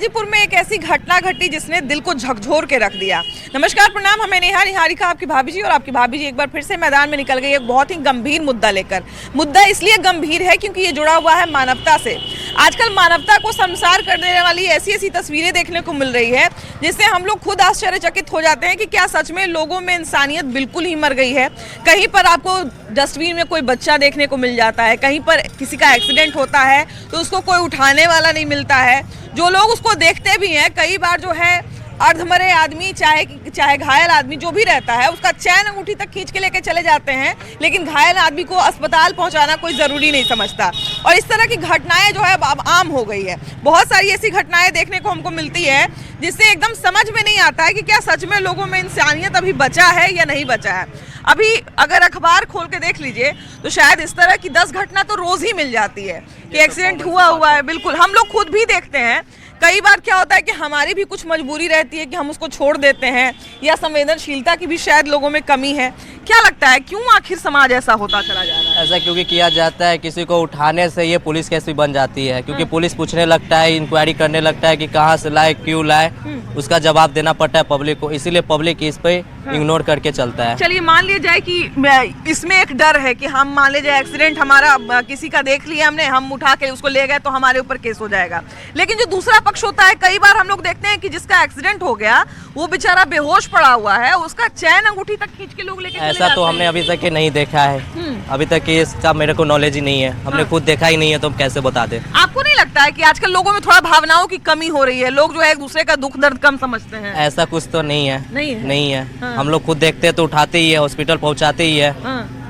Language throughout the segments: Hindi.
हाजीपुर में एक ऐसी घटना घटी जिसने दिल को झकझोर के रख दिया। नमस्कार, प्रणाम, हमें नेहा निहारिका आपकी भाभी जी, और आपकी भाभी जी एक बार फिर से मैदान में निकल गई एक बहुत ही गंभीर मुद्दा लेकर। मुद्दा इसलिए गंभीर है क्योंकि ये जुड़ा हुआ है मानवता से। आजकल मानवता को शर्मसार कर देने वाली ऐसी ऐसी तस्वीरें देखने को मिल रही है जिससे हम लोग खुद आश्चर्यचकित हो जाते हैं कि क्या सच में लोगों में इंसानियत बिल्कुल ही मर गई है। कहीं पर आपको डस्टबिन में कोई बच्चा देखने को मिल जाता है, कहीं पर किसी का एक्सीडेंट होता है तो उसको कोई उठाने वाला नहीं मिलता है। जो लोग उसको देखते भी हैं, कई बार जो है अर्धमरे आदमी चाहे घायल आदमी जो भी रहता है उसका चैन अंगूठी तक खींच के लेके चले जाते हैं, लेकिन घायल आदमी को अस्पताल पहुंचाना कोई ज़रूरी नहीं समझता। और इस तरह की घटनाएं जो है अब आम हो गई है। बहुत सारी ऐसी घटनाएं देखने को हमको मिलती है जिससे एकदम समझ में नहीं आता है कि क्या सच में लोगों में इंसानियत अभी बचा है या नहीं बचा है। अभी अगर अखबार खोल के देख लीजिए तो शायद इस तरह की 10 घटना तो रोज ही मिल जाती है कि एक्सीडेंट हुआ है। बिल्कुल, हम लोग खुद भी देखते हैं। कई बार क्या होता है कि हमारी भी कुछ मजबूरी रहती है कि हम उसको छोड़ देते हैं, या संवेदनशीलता की भी शायद लोगों में कमी है। क्या लगता है क्यों आखिर समाज ऐसा होता चला जा रहा है? ऐसा क्योंकि किया जाता है, किसी को उठाने से ये पुलिस केस भी बन जाती है, क्योंकि पुलिस पूछने लगता है, इंक्वायरी करने लगता है कि कहाँ से लाए, क्यों लाए, उसका जवाब देना पड़ता है पब्लिक को। इसीलिए पब्लिक इस पे इग्नोर करके चलता है। चलिए मान लिया जाए कि इसमें एक डर है कि हम मान लीजिए एक्सीडेंट हमारा किसी का देख लिया हमने, हम उठा के उसको ले गए तो हमारे ऊपर केस हो जाएगा। लेकिन जो दूसरा पक्ष होता है, कई बार हम लोग देखते हैं कि जिसका एक्सीडेंट हो गया वो बेचारा बेहोश पड़ा हुआ है, उसका चैन अंगूठी तक खींच के लोग लेके ऐसा तो हमने अभी तक नहीं देखा है। अभी तक इसका मेरे को नॉलेज ही नहीं है, हमने खुद देखा ही नहीं है, तो हम कैसे बता दें। आपको नहीं लगता है कि आजकल लोगों में थोड़ा भावनाओं की कमी हो रही है? लोग जो है एक दूसरे का दुख दर्द कम समझते हैं। ऐसा कुछ तो नहीं है। नहीं है। हाँ। हम लोग खुद देखते हैं तो उठाते ही है, हॉस्पिटल पहुंचाते ही है।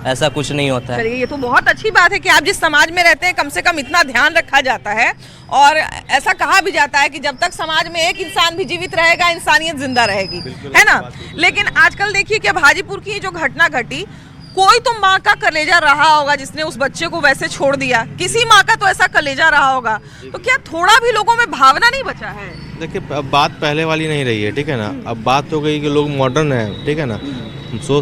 ऐसा कुछ नहीं होता है। ये तो बहुत अच्छी बात है कि आप जिस समाज में रहते हैं कम से कम इतना ध्यान रखा जाता है। और ऐसा कहा भी जाता है कि जब तक समाज में एक इंसान भी जीवित रहेगा, इंसानियत जिंदा रहेगी, है ना। लेकिन आजकल देखिए कि अब हाजीपुर की जो घटना घटी, कोई तो माँ का कलेजा रहा होगा जिसने उस बच्चे को वैसे छोड़ दिया। किसी माँ का तो ऐसा कलेजा रहा होगा। तो क्या थोड़ा भी लोगों में भावना नहीं बचा है? देखिए, अब बात पहले वाली नहीं रही है, ठीक है ना। अब बात हो गई कि लोग मॉडर्न हैं, ठीक है ना।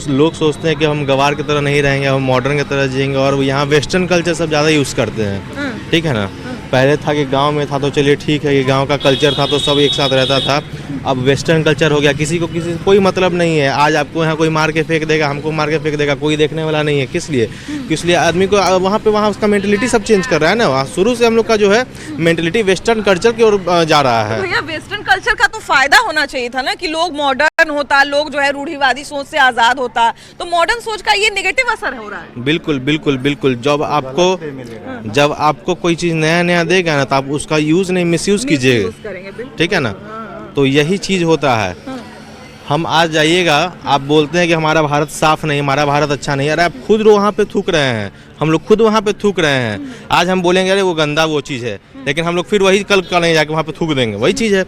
लोग सोचते हैं कि हम गवार की तरह नहीं रहेंगे, हम मॉडर्न की तरह जिएंगे, और यहाँ वेस्टर्न कल्चर सब ज़्यादा यूज़ करते हैं, ठीक है ना। पहले था कि गांव में था तो चलिए ठीक है, कि गांव का कल्चर था तो सब एक साथ रहता था। अब वेस्टर्न कल्चर हो गया, किसी को कोई मतलब नहीं है। आज आपको यहाँ कोई मार के फेंक देगा, हमको मार के फेंक देगा, कोई देखने वाला नहीं है। किस लिए? इसलिए आदमी को वहाँ उसका मेंटलिटी सब चेंज कर रहा है ना। शुरू से हम लोग का जो है मेंटलिटी वेस्टर्न कल्चर की ओर जा रहा है। भैया, वेस्टर्न कल्चर का तो फायदा होना चाहिए था ना कि लोग मॉडर्न होता, लोग जो है रूढ़िवादी सोच से आजाद होता। तो मॉडर्न सोच का ये नेगेटिव असर हो रहा है। बिल्कुल बिल्कुल बिल्कुल। जब आपको कोई चीज़ नया देगा ना तो आप उसका यूज़ नहीं मिसयूज़ कीजिएगा, ठीक है ना। तो यही चीज़ होता है। हम आज जाइएगा, आप बोलते हैं कि हमारा भारत साफ नहीं, हमारा भारत अच्छा नहीं। अरे आप खुद वहाँ पे थूक रहे हैं, हम लोग खुद वहाँ पे थूक रहे हैं। आज हम बोलेंगे अरे वो गंदा वो चीज़ है, लेकिन हम लोग फिर वही कल नहीं जाके वहाँ पे थूक देंगे, वही चीज़ है।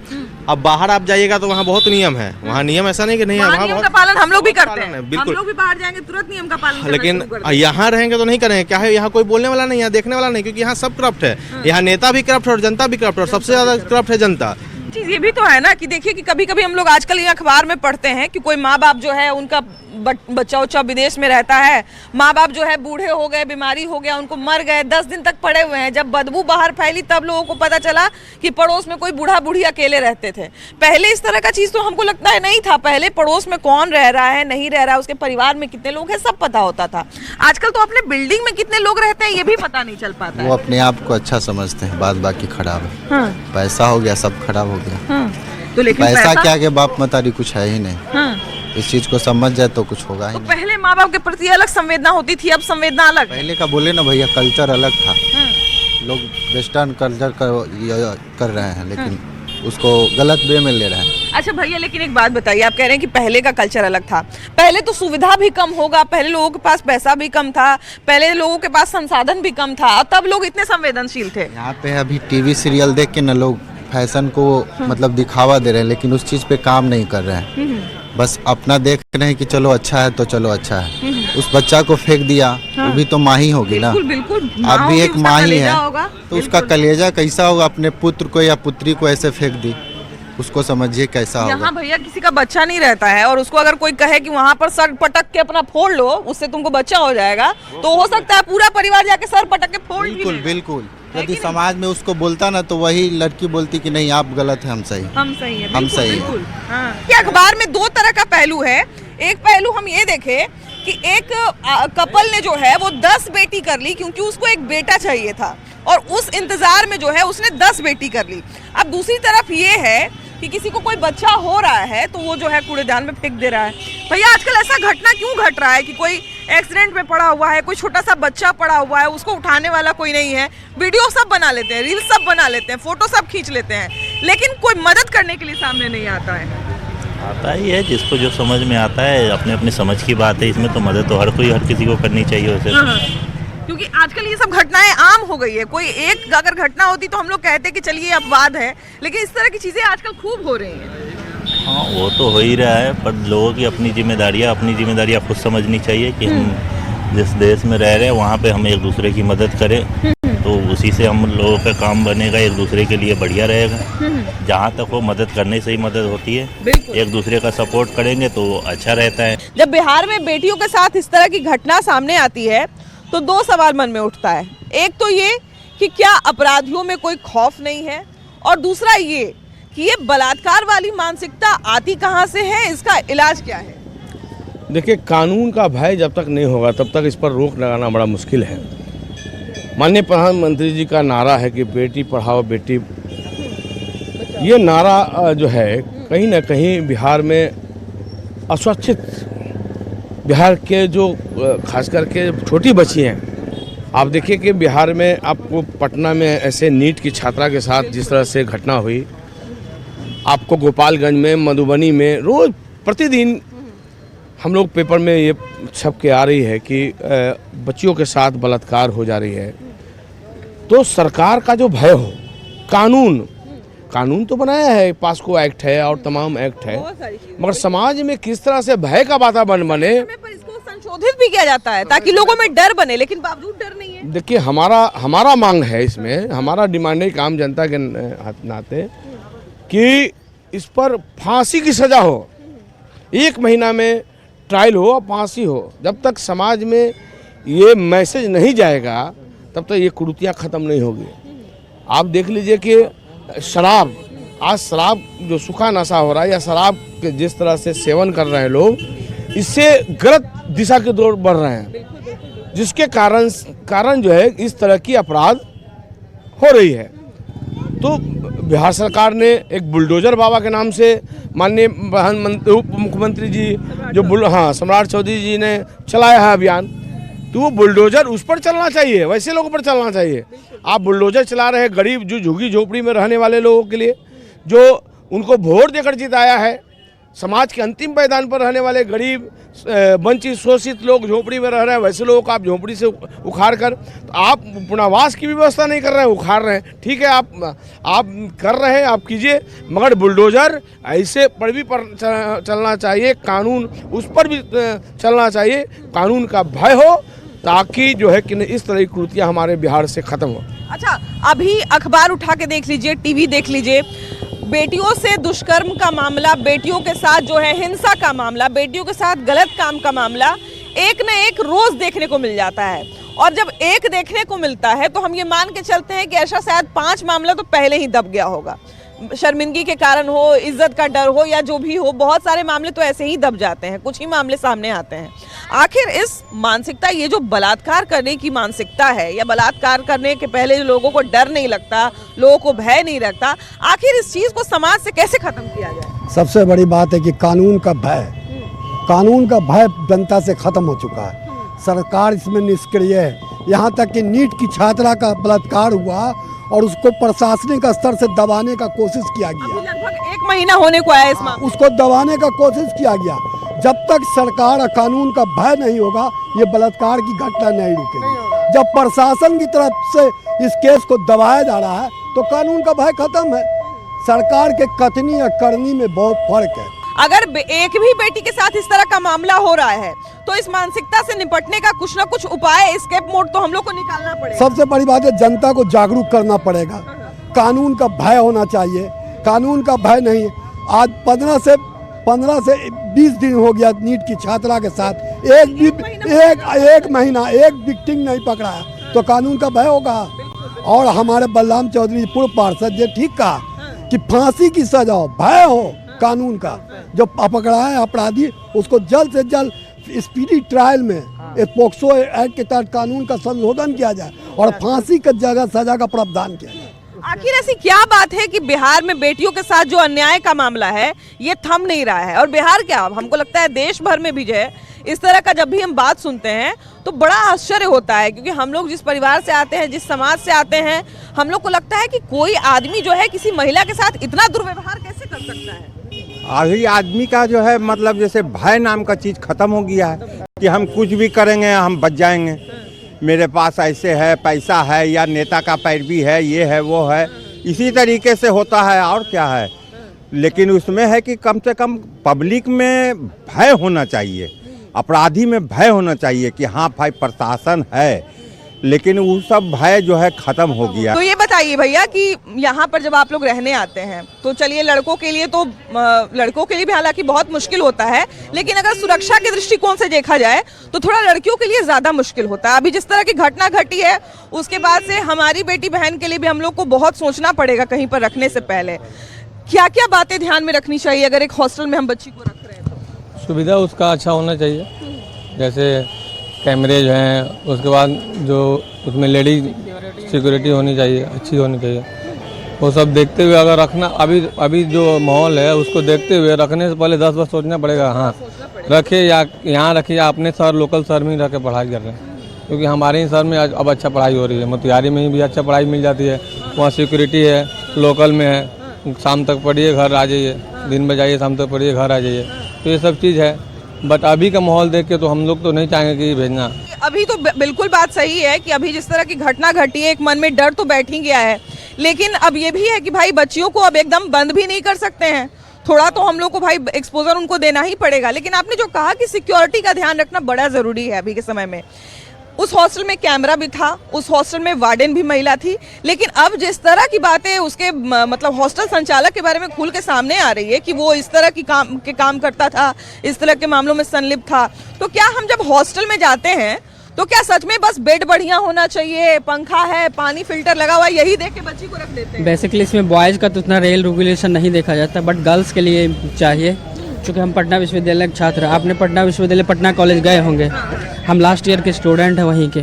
अब बाहर आप जाइएगा तो वहाँ बहुत नियम है। वहाँ नियम ऐसा नहीं कि नहीं है, वहाँ नियम का पालन हम लोग भी करते हैं। बिल्कुल, हम लोग भी बाहर जाएंगे तुरंत नियम का पालन, लेकिन यहाँ रहेंगे तो नहीं करेंगे। क्या है, यहाँ कोई बोलने वाला नहीं है, देखने वाला नहीं, क्योंकि यहाँ सब करप्ट है। यहाँ नेता भी करप्ट है और जनता भी करप्ट है, और सबसे ज़्यादा करप्ट है जनता। चीज ये भी तो है ना कि देखिए कि कभी कभी हम लोग आजकल ये अखबार में पढ़ते हैं कि कोई माँ बाप जो है उनका बच्चा उच्चा विदेश में रहता है, माँ बाप जो है बूढ़े हो गए, बीमारी हो गया, उनको मर गए, 10 दिन तक पड़े हुए हैं। जब बदबू बाहर फैली तब लोगों को पता चला कि पड़ोस में कोई बूढ़ा बूढ़ी अकेले रहते थे। पहले इस तरह का चीज तो हमको लगता है नहीं था। पहले पड़ोस में कौन रह रहा है, नहीं रह रहा है, उसके परिवार में कितने लोग हैं, सब पता होता था। आजकल तो अपने बिल्डिंग में कितने लोग रहते हैं ये भी पता नहीं चल पाता। वो अपने आप को अच्छा समझते हैं, बात बाकी खराब है। पैसा हो गया, सब खराब हो गया। तो लेकिन पैसा क्या के बाप मतारी कुछ है ही नहीं। इस चीज को समझ जाए तो कुछ होगा ही नहीं। पहले माँ बाप के प्रति अलग संवेदना होती थी, अब संवेदना अलग। पहले का बोले ना भैया, कल्चर अलग था। लोग वेस्टर्न कल्चर कर रहे हैं, लेकिन उसको गलत वे में ले रहे हैं। अच्छा भैया, लेकिन एक बात बताइए, आप कह रहे हैं कि पहले का कल्चर अलग था। पहले तो सुविधा भी कम होगा, पहले लोगों के पास पैसा भी कम था, पहले लोगों के पास संसाधन भी कम था, तब लोग इतने संवेदनशील थे। यहाँ पे अभी टीवी सीरियल देख के ना लोग फैशन को मतलब दिखावा दे रहे हैं, लेकिन उस चीज पे काम नहीं कर रहे हैं। बस अपना देख रहे हैं कि चलो अच्छा है तो चलो अच्छा है। उस बच्चा को फेंक दिया, वो भी तो माँ ही होगी ना। बिल्कुल, आप भी एक माँ ही है, तो उसका कलेजा कैसा होगा? अपने पुत्र को या पुत्री को ऐसे फेंक दी, उसको समझिए कैसा होगा। यहाँ भैया किसी का बच्चा नहीं रहता है और उसको अगर कोई कहे कि वहाँ पर सर पटक के अपना फोड़ लो, उससे तुमको बच्चा हो जाएगा, तो हो सकता है पूरा परिवार जाके सर पटक के फोड़। बिल्कुल बिल्कुल, यदि समाज में उसको बोलता ना तो वही लड़की बोलती कि नहीं आप गलत हैं, हम सही हैं। हम सही है, हम सही बिल्कुल। हाँ। कि अखबार में दो तरह का पहलू है। एक पहलू हम ये देखे कि एक कपल ने जो है वो 10 बेटी कर ली क्योंकि उसको एक बेटा चाहिए था और उस इंतजार में जो है उसने 10 बेटी कर ली। अब दूसरी तरफ ये है कि किसी को कोई बच्चा हो रहा है तो वो जो है कूड़ेदान में फेंक दे रहा है। भैया आजकल ऐसा घटना क्यों घट रहा है कि कोई एक्सीडेंट में पड़ा हुआ है, कोई छोटा सा बच्चा पड़ा हुआ है, उसको उठाने वाला कोई नहीं है, वीडियो सब बना लेते हैं, रील सब बना लेते हैं, फोटो सब खींच लेते हैं, लेकिन कोई मदद करने के लिए सामने नहीं आता है। आता ही है, जिसको जो समझ में आता है, अपने अपनी समझ की बात है। इसमें तो मदद तो हर किसी को करनी चाहिए वैसे। क्योंकि आजकल ये सब घटनाएं आम हो गई है। कोई एक अगर घटना होती तो हम लोग कहते कि चलिए अपवाद है, लेकिन इस तरह की चीजें आजकल खूब हो रही हैं। हाँ, वो तो हो ही रहा है, पर लोगों की अपनी जिम्मेदारियाँ खुद समझनी चाहिए कि हम जिस देश में रह रहे हैं वहाँ पे हम एक दूसरे की मदद करें, तो उसी से हम लोगों का काम बनेगा, एक दूसरे के लिए बढ़िया रहेगा। जहाँ तक वो मदद करने से ही मदद होती है, एक दूसरे का सपोर्ट करेंगे तो अच्छा रहता है। जब बिहार में बेटियों के साथ इस तरह की घटना सामने आती है तो दो सवाल मन में उठता है। एक तो ये कि क्या अपराधियों में कोई खौफ नहीं है, और दूसरा ये कि ये बलात्कार वाली मानसिकता आती कहाँ से है, इसका इलाज क्या है? देखिए, कानून का भय जब तक नहीं होगा तब तक इस पर रोक लगाना बड़ा मुश्किल है। माननीय प्रधानमंत्री जी का नारा है कि बेटी पढ़ाओ बेटी, ये नारा जो है कहीं ना कहीं बिहार में असुरक्षित, बिहार के जो खास करके छोटी बच्ची हैं, आप देखिए कि बिहार में आपको पटना में ऐसे नीट की छात्रा के साथ जिस तरह से घटना हुई, आपको गोपालगंज में, मधुबनी में रोज़ प्रतिदिन हम लोग पेपर में ये छप के आ रही है कि बच्चियों के साथ बलात्कार हो जा रही है। तो सरकार का जो भय हो, कानून तो बनाया है, पास्को एक्ट है और तमाम एक्ट है, मगर समाज में किस तरह से भय का वातावरण बने, पर इसको संशोधित भी किया जाता है ताकि लोगों में डर बने, लेकिन बावजूद डर नहीं है। देखिए, हमारा मांग है, इसमें हमारा डिमांड है आम जनता के नाते कि इस पर फांसी की सजा हो, 1 महीना में ट्रायल हो और फांसी हो। जब तक समाज में ये मैसेज नहीं जाएगा तब तक ये कुरीतियाँ ख़त्म नहीं होगी। आप देख लीजिए कि आज शराब जो सूखा नशा हो रहा है या शराब के जिस तरह से सेवन कर रहे हैं लोग, इससे गलत दिशा की ओर बढ़ रहे हैं, जिसके कारण जो है इस तरह की अपराध हो रही है। तो बिहार सरकार ने एक बुलडोजर बाबा के नाम से माननीय प्रधानमंत्री उप मुख्यमंत्री जी जो सम्राट चौधरी जी ने चलाया है अभियान, तो वो बुलडोजर उस पर चलना चाहिए, वैसे लोगों पर चलना चाहिए। आप बुलडोजर चला रहे हैं गरीब जो झुग्गी झोपड़ी में रहने वाले लोगों के लिए, जो उनको वोट देकर जिताया है, समाज के अंतिम पायदान पर रहने वाले गरीब वंचित शोषित लोग झोपड़ी में रह रहे हैं, वैसे लोगों को आप झोपड़ी से उखाड़ कर, तो आप पुनर्वास की व्यवस्था नहीं कर रहे हैं, उखाड़ रहे हैं। ठीक है, आप कर रहे हैं, आप कीजिए, मगर बुलडोजर ऐसे पर भी चलना चाहिए, कानून उस पर भी चलना चाहिए, कानून का भय हो, ताकि जो है कि इस तरह की कृतियाँ हमारे बिहार से ख़त्म हो। अच्छा, अभी अखबार उठा के देख लीजिए, टीवी देख लीजिए, बेटियों से दुष्कर्म का मामला, बेटियों के साथ जो है हिंसा का मामला, बेटियों के साथ गलत काम का मामला एक न एक रोज देखने को मिल जाता है। और जब एक देखने को मिलता है तो हम ये मान के चलते हैं कि ऐसा शायद 5 मामला तो पहले ही दब गया होगा, शर्मिंदगी के कारण हो, इज्जत का डर हो, या जो भी हो, बहुत सारे मामले तो ऐसे ही दब जाते हैं, कुछ ही मामले सामने आते हैं। आखिर इस मानसिकता, ये जो बलात्कार करने की मानसिकता है, या बलात्कार करने के पहले लोगों को डर नहीं लगता, लोगों को भय नहीं लगता, आखिर इस चीज़ को समाज से कैसे खत्म किया जाए? सबसे बड़ी बात है कि कानून का भय जनता से खत्म हो चुका है। सरकार इसमें निष्क्रिय है। यहाँ तक कि नीट की छात्रा का बलात्कार हुआ और उसको प्रशासनिक स्तर से दबाने का कोशिश किया गया। लगभग 1 महीना होने को आया इस मामले, उसको दबाने का कोशिश किया गया। जब तक सरकार और कानून का भय नहीं होगा, ये बलात्कार की घटना नहीं रुकेगी। जब प्रशासन की तरफ से इस केस को दबाया जा रहा है तो कानून का भय खत्म है। सरकार के कथनी और करनी में बहुत फर्क है। अगर एक भी बेटी के साथ इस तरह का मामला हो रहा है तो इस मानसिकता से निपटने का कुछ ना कुछ उपाय, एस्केप मोड तो हम लोग को निकालना पड़ेगा। सबसे बड़ी बात है, जनता को जागरूक करना पड़ेगा। कानून का भय होना चाहिए। कानून का भय नहीं। आज 15 से 20 दिन हो गया नीट की छात्रा के साथ एक महीना एक विक्टिम नहीं पकड़ा है, तो कानून का भय होगा। और हमारे बलराम चौधरी पूर्व पार्षद ने ठीक कहा कि फांसी की सजा हो, भय हो कानून का। जो पकड़ा है अपराधी उसको जल्द से जल्द स्पीडी ट्रायल में पोक्सो एक्ट के तहत कानून का संशोधन किया जाए और फांसी की जगह सजा का प्रावधान किया जाए। आखिर ऐसी क्या बात है कि बिहार में बेटियों के साथ जो अन्याय का मामला है ये थम नहीं रहा है? और बिहार क्या, हमको लगता है देश भर में भी जो है इस तरह का जब भी हम बात सुनते हैं तो बड़ा आश्चर्य होता है, क्योंकि हम लोग जिस परिवार से आते हैं, जिस समाज से आते हैं, हम लोग को लगता है कि कोई आदमी जो है किसी महिला के साथ इतना दुर्व्यवहार कैसे कर सकता है। अभी आदमी का जो है मतलब जैसे भय नाम का चीज खत्म हो गया है कि हम कुछ भी करेंगे हम बच जाएंगे, मेरे पास ऐसे है, पैसा है, या नेता का पैरवी है, ये है वो है, इसी तरीके से होता है और क्या है। लेकिन उसमें है कि कम से कम पब्लिक में भय होना चाहिए, अपराधी में भय होना चाहिए कि हाँ भाई प्रशासन है, लेकिन वो सब भय जो है खत्म हो गया। तो ये बताइए भैया कि यहाँ पर जब आप लोग रहने आते हैं तो चलिए लड़कों के लिए तो लड़कों के लिए भी हालांकि बहुत मुश्किल होता है, लेकिन अगर सुरक्षा के दृष्टिकोण से देखा जाए तो थोड़ा लड़कियों के लिए ज्यादा मुश्किल होता है। अभी जिस तरह की घटना घटी है उसके बाद से हमारी बेटी बहन के लिए भी हम लोग को बहुत सोचना पड़ेगा कहीं पर रखने से पहले। क्या क्या बातें ध्यान में रखनी चाहिए अगर एक हॉस्टल में हम बच्ची को रख रहे हैं? सुविधा उसका अच्छा होना चाहिए, जैसे कैमरेज हैं, उसके बाद जो उसमें लेडीज सिक्योरिटी होनी चाहिए, अच्छी होनी चाहिए। वो सब देखते हुए अगर रखना, अभी जो माहौल है उसको देखते हुए रखने से पहले 10 बार सोचना पड़ेगा, हाँ रखे या यहाँ रखे या अपने शहर लोकल शहर में ही रह के पढ़ाई कर रहे हैं। क्योंकि हमारे ही शहर में अब अच्छा पढ़ाई हो रही है, मोतिहारी में भी अच्छा पढ़ाई मिल जाती है, वहाँ सिक्योरिटी है, लोकल में है, शाम तक पढ़िए घर आ जाइए, दिन में जाइए शाम तक पढ़िए घर आ जाइए, तो ये सब चीज़ है। बट अभी का माहौल देख के तो हम लोग तो नहीं चाहेंगे कि भेजना। अभी तो बिल्कुल बात सही है कि अभी जिस तरह की घटना घटी है एक मन में डर तो बैठ ही गया है, लेकिन अब ये भी है कि भाई बच्चियों को अब एकदम बंद भी नहीं कर सकते हैं, थोड़ा तो हम लोग को भाई एक्सपोजर उनको देना ही पड़ेगा। लेकिन आपने जो कहा कि सिक्योरिटी का ध्यान रखना बड़ा जरूरी है अभी के समय में, उस हॉस्टल में कैमरा भी था, उस हॉस्टल में वार्डन भी महिला थी, लेकिन अब जिस तरह की बातें उसके मतलब हॉस्टल संचालक के बारे में खुल के सामने आ रही है कि वो इस तरह की काम करता था, इस तरह के मामलों में संलिप्त था, तो क्या हम जब हॉस्टल में जाते हैं तो क्या सच में बस बेड बढ़िया होना चाहिए, पंखा है, पानी फिल्टर लगा हुआ है, यही देख के बच्ची को रख देते हैं? बेसिकली इसमें बॉयज़ का तो उतना रेगुलेशन नहीं देखा जाता, बट गर्ल्स के लिए चाहिए। चूँकि हम पटना विश्वविद्यालय के छात्र हैं, आपने पटना विश्वविद्यालय पटना कॉलेज गए होंगे, हम लास्ट ईयर के स्टूडेंट हैं वहीं के।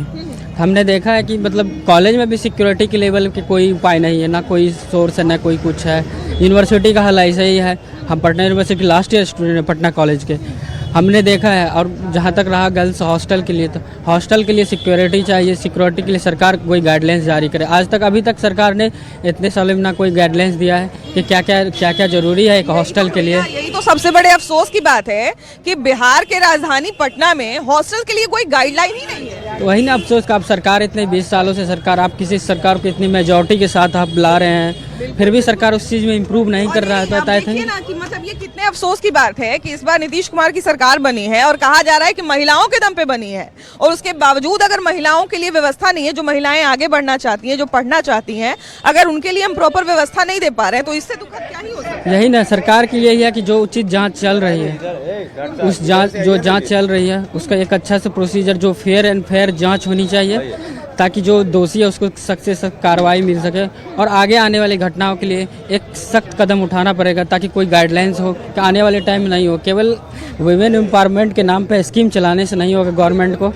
हमने देखा है कि मतलब कॉलेज में भी सिक्योरिटी के लेवल के कोई उपाय नहीं है, ना कोई सोर्स है, ना कोई कुछ है। यूनिवर्सिटी का हाल ऐसा ही है, हम Patna university last year student हैं पटना कॉलेज के, हमने देखा है। और जहाँ तक रहा गर्ल्स हॉस्टल के लिए, तो हॉस्टल के लिए सिक्योरिटी चाहिए, सिक्योरिटी के लिए सरकार कोई गाइडलाइंस जारी करे। आज तक अभी तक सरकार ने इतने सालों में ना कोई गाइडलाइंस दिया है कि क्या क्या जरूरी है एक हॉस्टल के लिए। यही तो सबसे बड़े अफसोस की बात है कि बिहार के राजधानी पटना में हॉस्टल के लिए कोई गाइडलाइन ही नहीं है। तो वही ना अफसोस का, आप सरकार इतने 20 सालों से सरकार, आप किसी सरकार को इतनी मेजॉरिटी के साथ आप ला रहे हैं, फिर भी सरकार उस चीज़ में इम्प्रूव नहीं कर रहा है। तो देखिए ना कि मतलब ये कितने अफसोस की बात है कि इस बार नीतीश कुमार की सरकार बनी है और कहा जा रहा है कि महिलाओं के दम पे बनी है, और उसके बावजूद अगर महिलाओं के लिए व्यवस्था नहीं है, जो महिलाएं आगे बढ़ना चाहती हैं, जो पढ़ना चाहती हैं, अगर उनके लिए हम प्रॉपर व्यवस्था नहीं दे पा रहे हैं तो इससे दुखद क्या ही हो सकता है। यही ना सरकार की यही है कि जो उचित जांच चल रही है, उस जांच चल रही है उसका एक अच्छा से प्रोसीजर, जो फेयर एंड फेयर जांच होनी चाहिए, ताकि जो दोषी है उसको सख्त से सख्त कार्रवाई मिल सके। और आगे आने वाली घटनाओं के लिए एक सख्त कदम उठाना पड़ेगा, ताकि कोई गाइडलाइंस हो कि आने वाले टाइम में नहीं हो। केवल वुमेन एम्पावरमेंट के नाम पे स्कीम चलाने से नहीं होगा, गवर्नमेंट को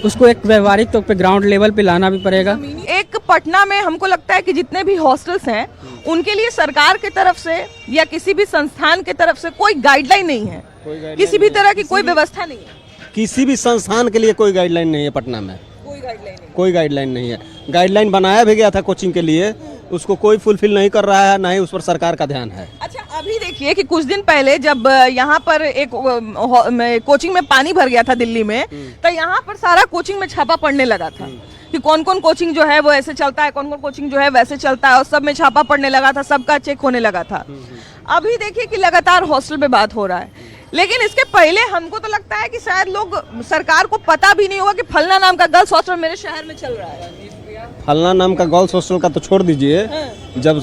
उसको एक व्यवहारिक तौर पे ग्राउंड लेवल पे लाना भी पड़ेगा। एक पटना में हमको लगता है कि जितने भी हॉस्टल्स हैं उनके लिए सरकार की तरफ से या किसी भी संस्थान की तरफ से कोई गाइडलाइन नहीं है, किसी भी तरह की कोई व्यवस्था नहीं है। किसी भी संस्थान के लिए कोई गाइडलाइन नहीं है पटना में, कोई गाइडलाइन नहीं है। गाइडलाइन बनाया भी गया था कोचिंग के लिए, उसको कोई फुलफिल नहीं कर रहा है, ना ही उस पर सरकार का ध्यान है। अच्छा, अभी देखिए कि कुछ दिन पहले जब यहाँ पर एक कोचिंग में पानी भर गया था दिल्ली में, तो यहाँ पर सारा कोचिंग में छापा पड़ने लगा था कि कौन कौन कोचिंग जो है वो ऐसे चलता है, कौन कौन कोचिंग जो है वैसे चलता है, और सब में छापा पड़ने लगा था, सबका चेक होने लगा था। अभी देखिए कि लगातार हॉस्टल पे बात हो रहा है, लेकिन इसके पहले हमको तो लगता है कि शायद लोग, सरकार को पता भी नहीं होगा कि फलना नाम का गर्ल्स हॉस्टल मेरे शहर में चल रहा है। फलना नाम का गर्ल्स हॉस्टल का तो छोड़ दीजिए, जब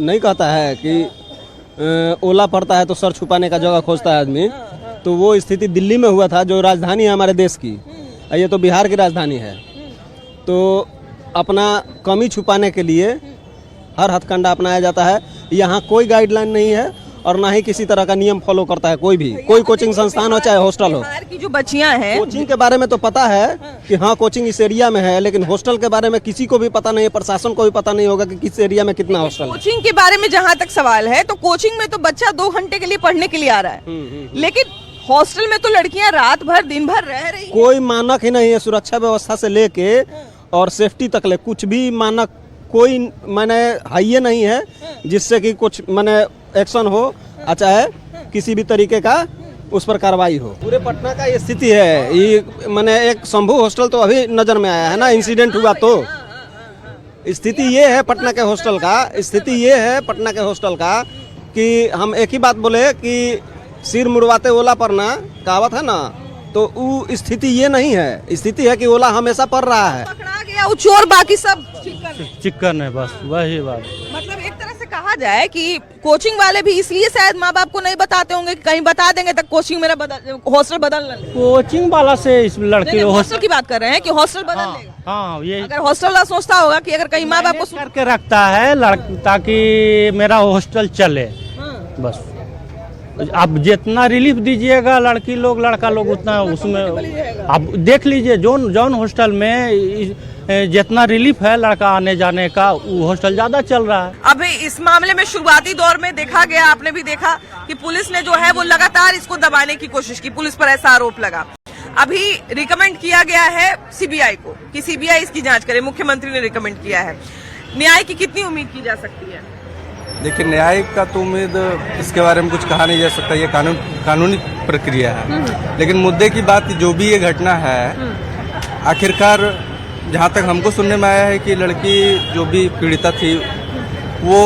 नहीं कहता है कि ओला पड़ता है तो सर छुपाने का जगह खोजता है आदमी, तो वो स्थिति दिल्ली में हुआ था, जो राजधानी है हमारे देश की, ये तो बिहार की राजधानी है। तो अपना कमी छुपाने के लिए हर हथकंडा अपनाया जाता है। यहाँ कोई गाइडलाइन नहीं है और ना ही किसी तरह का नियम फॉलो करता है कोई भी, कोई कोचिंग संस्थान हो चाहे हॉस्टल हो। बाहर की जो बच्चियां हैं, कोचिंग के बारे में तो पता है कि हाँ कोचिंग इस एरिया में है, लेकिन हॉस्टल के बारे में किसी को भी पता नहीं है, प्रशासन को भी पता नहीं होगा कि किस एरिया में कितना हॉस्टल है। कोचिंग के बारे में जहाँ तक सवाल है, तो कोचिंग में तो बच्चा 2 घंटे के लिए पढ़ने के लिए आ रहा है, लेकिन हॉस्टल में तो लड़कियां रात भर दिन भर रह रही हैं। कोई मानक ही नहीं है, सुरक्षा व्यवस्था से लेके और सेफ्टी तक ले कुछ भी मानक कोई माने हाई नहीं है जिससे कि कुछ माने एक्शन हो, चाहे किसी भी तरीके का उस पर कार्रवाई हो। पूरे पटना का ये स्थिति है। ये माने एक शंभू हॉस्टल तो अभी नजर में आया है ना, इंसिडेंट हुआ तो स्थिति ये है पटना के हॉस्टल का, स्थिति ये है पटना के हॉस्टल का कि हम एक ही बात बोले कि सिर मुड़वाते ओला पर ना, कहावत है ना, तो वो स्थिति ये नहीं है। स्थिति है कि ओला हमेशा पड़ रहा है। पकड़ा गया वो चोर, बाकी सब चिकन है, बस वही बात। मतलब एक तरह से कहा जाए कि कोचिंग वाले भी इसलिए शायद माँ बाप को नहीं बताते होंगे कि कहीं बता देंगे तक कोचिंग मेरा हॉस्टल बदल न ले। कोचिंग वाला से इस लड़की हॉस्टल की बात कर रहे हैं कि हॉस्टल बदल लेगा। हाँ ये अगर हॉस्टल वाला सोचता होगा कि अगर कहीं माँ बाप को करके रखता है ताकि मेरा हॉस्टल चले, बस आप जितना रिलीफ दीजिएगा लड़की लोग लड़का लोग उतना उसमें आप देख लीजिए। जौन हॉस्टल में जितना रिलीफ है लड़का आने जाने का, वो हॉस्टल ज्यादा चल रहा है। अभी इस मामले में शुरुआती दौर में देखा गया, आपने भी देखा कि पुलिस ने जो है वो लगातार इसको दबाने की कोशिश की, पुलिस पर ऐसा आरोप लगा। अभी रिकमेंड किया गया है सीबीआई को कि सीबीआई इसकी जांच करे, मुख्यमंत्री ने रिकमेंड किया है। न्याय की कितनी उम्मीद की जा सकती है? देखिए, न्याय का तो उम्मीद इसके बारे में कुछ कहा नहीं जा सकता, ये कानूनी प्रक्रिया है। लेकिन मुद्दे की बात जो भी ये घटना है, आखिरकार जहाँ तक हमको सुनने में आया है कि लड़की जो भी पीड़िता थी वो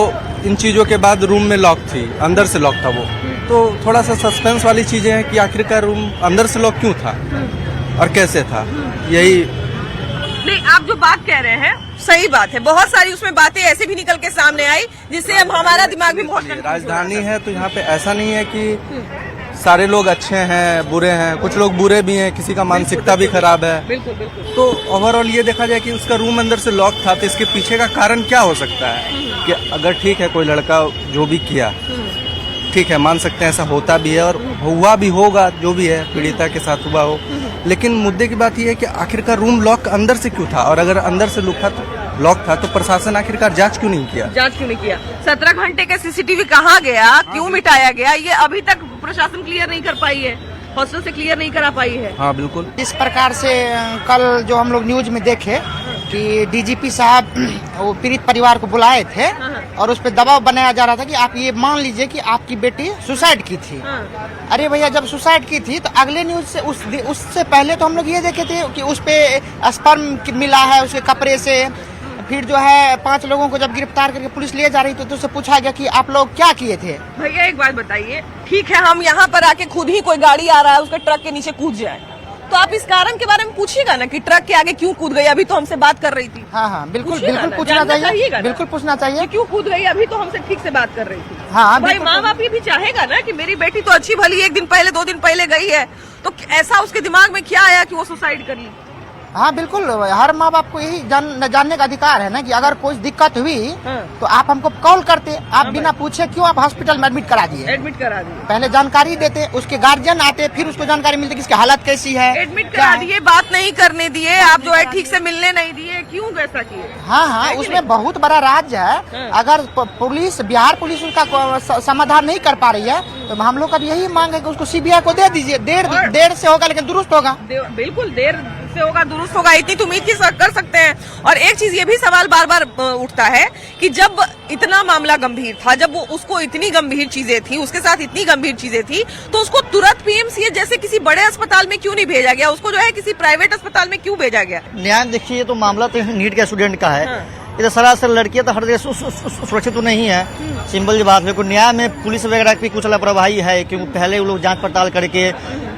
इन चीज़ों के बाद रूम में लॉक थी, अंदर से लॉक था वो। तो थोड़ा सा सस्पेंस वाली चीज़ें हैं कि आखिरकार रूम अंदर से लॉक क्यों था और कैसे था, यही। नहीं, आप जो बात कह रहे हैं सही बात है, बहुत सारी उसमें बातें ऐसे भी निकल के सामने आई जिससे अब हमारा दिमाग भी बहुत। राजधानी है तो यहाँ पे ऐसा नहीं है कि सारे लोग अच्छे हैं बुरे हैं, कुछ लोग बुरे भी हैं, किसी का मानसिकता भी खराब है। बिल्कुल बिल्कुल। तो ओवरऑल ये देखा जाए कि उसका रूम अंदर से लॉक था, तो इसके पीछे का कारण क्या हो सकता है कि अगर ठीक है कोई लड़का जो भी किया, ठीक है मान सकते हैं ऐसा होता भी है और हुआ भी होगा, जो भी है पीड़िता के साथ हुआ हो, लेकिन मुद्दे की बात यह है कि आखिरकार रूम लॉक अंदर से क्यों था, और अगर अंदर से लॉक था तो प्रशासन आखिरकार जांच क्यों नहीं किया? 17 घंटे का सीसीटीवी कहाँ गया, क्यों मिटाया गया, ये अभी तक प्रशासन क्लियर नहीं कर पाई है, हॉस्टल से क्लियर नहीं करा पाई है। हाँ बिल्कुल। इस प्रकार से कल जो हम लोग न्यूज में देखे कि डीजीपी साहब वो पीड़ित परिवार को बुलाए थे और उस पर दबाव बनाया जा रहा था कि आप ये मान लीजिए कि आपकी बेटी सुसाइड की थी। अरे भैया, जब सुसाइड की थी तो अगले न्यूज से उससे पहले तो हम लोग ये देखे थे कि उस पे स्पर्म मिला है उसके कपड़े से। फिर जो है 5 लोगों को जब गिरफ्तार करके पुलिस ले जा रही थी तो उससे पूछा गया कि आप लोग क्या किए थे। भैया एक बात बताइए, ठीक है हम यहाँ पर आके खुद ही कोई गाड़ी आ रहा है उसके ट्रक के नीचे कूद जाए, तो आप इस कारण के बारे में पूछिएगा ना कि ट्रक के आगे क्यों कूद गई। अभी तो हमसे बात कर रही थी। हाँ बिल्कुल पूछना चाहिए, बिल्कुल पूछना चाहिए क्यों कूद गई, अभी तो हमसे ठीक से बात कर रही थी। हाँ भाई माँ बाप ये भी चाहेगा ना कि मेरी बेटी तो अच्छी भली 1 दिन पहले 2 दिन पहले गई है, तो ऐसा उसके दिमाग में क्या आया कि वो सुसाइड कर ली। हाँ बिल्कुल, हर माँ बाप को यही जानने का अधिकार है ना कि अगर कोई दिक्कत हुई तो आप हमको कॉल करते, आप बिना पूछे क्यों आप हॉस्पिटल में एडमिट करा दिए। पहले जानकारी देते, उसके गार्जियन आते, फिर उसको जानकारी मिलती कि इसकी हालत कैसी है। एडमिट करा दिए, बात नहीं करने दिए, आप जो है ठीक से मिलने नहीं दिए, क्यों ऐसा किए। हाँ उसमें बहुत बड़ा राज्य है। अगर पुलिस, बिहार पुलिस उसका समाधान नहीं कर पा रही है तो हम लोग का यही मांग है कि उसको सीबीआई को दे दीजिए। देर से होगा लेकिन दुरुस्त होगा। बिल्कुल देर से होगा, दुरुस्त होगा, इतनी तो उम्मीद कर सकते हैं। और एक चीज ये भी सवाल बार बार उठता है कि जब इतना मामला गंभीर था, जब वो उसको इतनी गंभीर चीजें थी, उसके साथ इतनी गंभीर चीजें थी, तो उसको तुरंत पीएमसीएच जैसे किसी बड़े अस्पताल में क्यों नहीं भेजा गया, उसको जो है किसी प्राइवेट अस्पताल में क्यों भेजा गया। न्याय देखिए, तो मामला तो नीट के स्टूडेंट का है। ये तो सरासर लड़कियां तो हर जगह सुरक्षित तो नहीं है, सिंपल जी बात है। न्याय में पुलिस वगैरह की कुछ लापरवाही है, क्योंकि पहले वो लोग जांच पड़ताल करके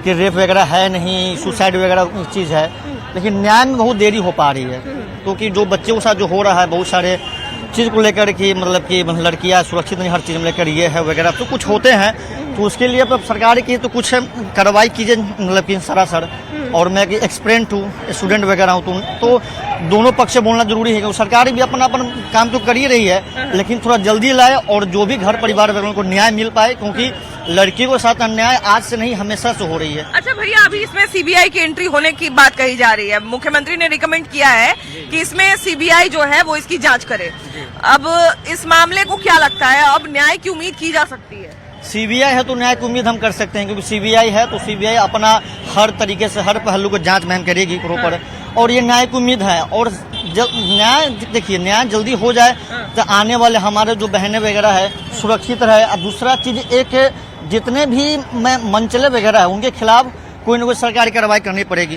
कि रेप वगैरह है नहीं, सुसाइड वगैरह चीज़ है, लेकिन न्याय में बहुत देरी हो पा रही है। क्योंकि जो बच्चों के साथ जो हो रहा है, बहुत सारे चीज़ को लेकर कि मतलब कि लड़कियां सुरक्षित नहीं, हर चीज़ में लेकर ये है वगैरह तो कुछ होते हैं, तो उसके लिए सरकार की तो कुछ कार्रवाई कीजिए, मतलब कि सरासर और मैं कि एक्सपेरेंट हूँ, स्टूडेंट वगैरह हूँ, तो दोनों पक्ष से बोलना जरूरी है कि सरकार भी अपना काम तो कर ही रही है, लेकिन थोड़ा जल्दी लाए और जो भी घर परिवार वालों को न्याय मिल पाए, क्योंकि लड़की के साथ अन्याय आज से नहीं हमेशा से हो रही है। अच्छा भैया, अभी इसमें सीबीआई की एंट्री होने की बात कही जा रही है। मुख्यमंत्री ने रिकमेंड किया है कि इसमें सीबीआई जो है वो इसकी जांच करे। अब इस मामले को क्या लगता है, अब न्याय की उम्मीद की जा सकती है? सीबीआई है तो न्याय की उम्मीद हम कर सकते हैं, क्योंकि सीबीआई है तो सीबीआई अपना हर तरीके से हर पहलू को जांच बहन करेगी प्रॉपर, और ये न्याय की उम्मीद है। और न्याय देखिए, न्याय जल्दी हो जाए तो आने वाले हमारे जो बहनें वगैरह है सुरक्षित रहे। और दूसरा चीज एक, जितने भी मंचले वगैरह है उनके खिलाफ कोई न कोई सरकारी कार्रवाई करनी पड़ेगी।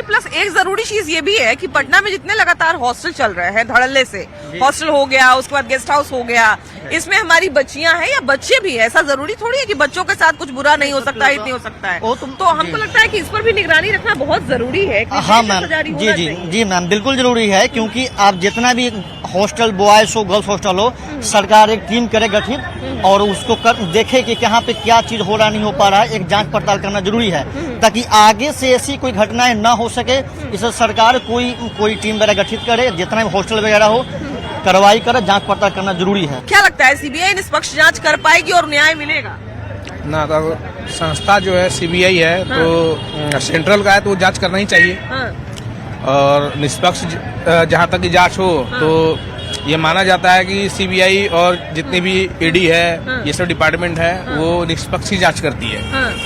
प्लस एक जरूरी चीज ये भी है कि पटना में जितने लगातार हॉस्टल चल रहे हैं धड़ल्ले से, हॉस्टल हो गया, उसके बाद गेस्ट हाउस हो गया, इसमें हमारी बच्चियां हैं या बच्चे भी हैं। ऐसा जरूरी थोड़ी है कि बच्चों के साथ कुछ बुरा नहीं हो सकता है, नहीं हो सकता है। तो हमको लगता है कि इस पर भी निगरानी रखना बहुत जरूरी है। हाँ मैम, जी मैम, बिल्कुल जरूरी है, क्योंकि आप जितना भी हॉस्टल बॉयज हो, गर्ल्स हॉस्टल हो, सरकार एक टीम करे गठित और उसको देखे कि यहाँ पे क्या चीज हो रहा नहीं हो पा रहा है, एक जांच पड़ताल करना जरूरी है, ताकि आगे से ऐसी कोई घटनाएं न हो सके। इसे सरकार कोई टीम वगैरह गठित करे, जितना भी हॉस्टल वगैरह हो कार्रवाई करे, जांच पड़ताल करना जरूरी है। क्या लगता है सीबीआई निष्पक्ष जांच कर पाएगी और न्याय मिलेगा? ना, तो संस्था जो है सीबीआई है, तो सेंट्रल का है तो वो जांच करना ही चाहिए। और निष्पक्ष जहाँ तक की जांच हो तो ये माना जाता है कि सीबीआई और जितनी भी ईडी है, ये सब डिपार्टमेंट है, वो निष्पक्ष ही जांच करती है,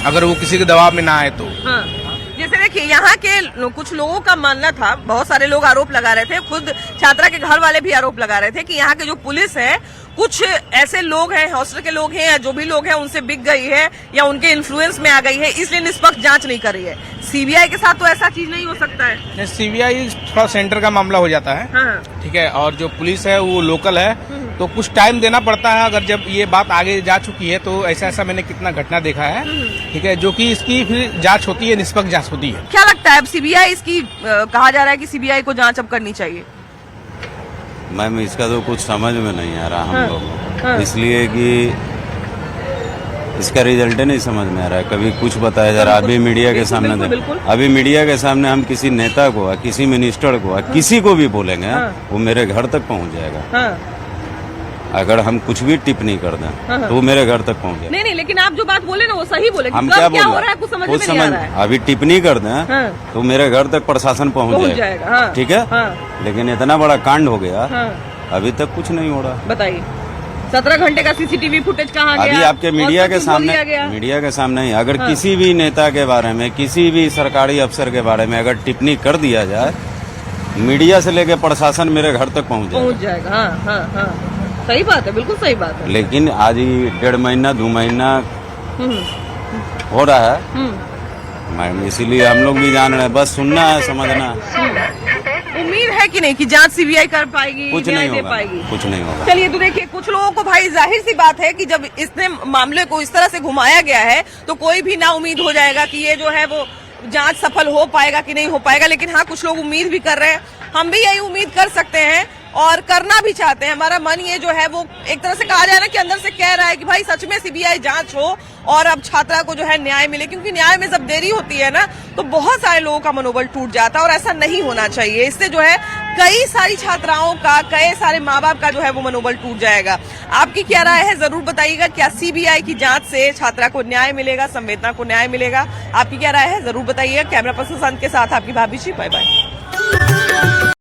अगर वो किसी के दबाव में ना आए तो। जैसे देखिए, यहाँ के कुछ लोगों का मानना था, बहुत सारे लोग आरोप लगा रहे थे, खुद छात्रा के घर वाले भी आरोप लगा रहे थे कि यहाँ के जो पुलिस है, कुछ ऐसे लोग हैं, हॉस्टल के लोग हैं या जो भी लोग हैं, उनसे बिक गई है या उनके इन्फ्लुएंस में आ गई है, इसलिए निष्पक्ष जांच नहीं कर रही है। सीबीआई के साथ तो ऐसा चीज नहीं हो सकता है। सीबीआई थोड़ा सेंटर का मामला हो जाता है, ठीक है, और जो पुलिस है वो लोकल है, तो कुछ टाइम देना पड़ता है। अगर जब ये बात आगे जा चुकी है तो ऐसा मैंने कितना घटना देखा है, ठीक है, जो कि इसकी फिर जांच होती है, निष्पक्ष जांच होती है। क्या लगता है अब सीबीआई इसकी कहा जा रहा है कि सीबीआई को जांच अब करनी चाहिए? मैम, इसका तो कुछ समझ में नहीं आ रहा हम लोग को, इसलिए कि इसका रिजल्ट नहीं समझ में आ रहा है। कभी कुछ बताया जा रहा है, अभी मीडिया के सामने अभी मीडिया के सामने हम किसी नेता को, किसी मिनिस्टर को, किसी को भी बोलेंगे, वो मेरे घर तक पहुंच जाएगा। अगर हम कुछ भी टिप्पणी कर दें तो वो मेरे घर तक पहुंच जाएगा। नहीं, लेकिन आप जो बात बोले ना वो सही बोले। हम क्या बोल रहे हैं कुछ समझ में नहीं आ रहा है। अभी टिप्पणी कर दें तो मेरे घर तक प्रशासन पहुंच जाएगा, ठीक है। लेकिन इतना बड़ा कांड हो गया, अभी तक कुछ नहीं हो रहा। बताइए, 17 घंटे का सीसीटीवी फुटेज कहाँ गया? अभी आपके मीडिया के सामने ही अगर किसी भी नेता के बारे में, किसी भी सरकारी अफसर के बारे में अगर टिप्पणी कर दिया जाए, मीडिया से लेकर प्रशासन मेरे घर तक पहुंच जाएगा। हाँ, सही बात है, बिल्कुल सही बात है। लेकिन आज ही 1.5 महीना 2 महीना हो रहा है मैम, इसीलिए हम लोग भी जान रहे हैं, बस सुनना है, समझना है। उम्मीद है कि नहीं कि जांच सीबीआई कर पाएगी, कुछ नहीं होगा, कुछ नहीं होगा। चलिए, तो देखिए, कुछ लोगों को भाई जाहिर सी बात है कि जब इसने मामले को इस तरह से घुमाया गया है तो कोई भी ना उम्मीद हो जाएगा कि ये जो है वो जांच सफल हो पाएगा कि नहीं हो पाएगा। लेकिन हाँ, कुछ लोग उम्मीद भी कर रहे हैं, हम भी यही उम्मीद कर सकते हैं और करना भी चाहते हैं। हमारा मन ये जो है वो एक तरह से कहा जाए ना कि अंदर से कह रहा है कि भाई सच में सीबीआई जांच हो और अब छात्रा को जो है न्याय मिले, क्योंकि न्याय में जब देरी होती है ना तो बहुत सारे लोगों का मनोबल टूट जाता है और ऐसा नहीं होना चाहिए। इससे जो है कई सारी छात्राओं का, कई सारे माँ बाप का जो है वो मनोबल टूट जाएगा। आपकी क्या राय है जरूर बताइएगा। क्या सीबीआई की जांच से छात्रा को न्याय मिलेगा, संवेदना को न्याय मिलेगा? आपकी क्या राय है जरूर बताइएगा। कैमरा पर्सन संत के साथ आपकी भाभी जी, बाय बाय।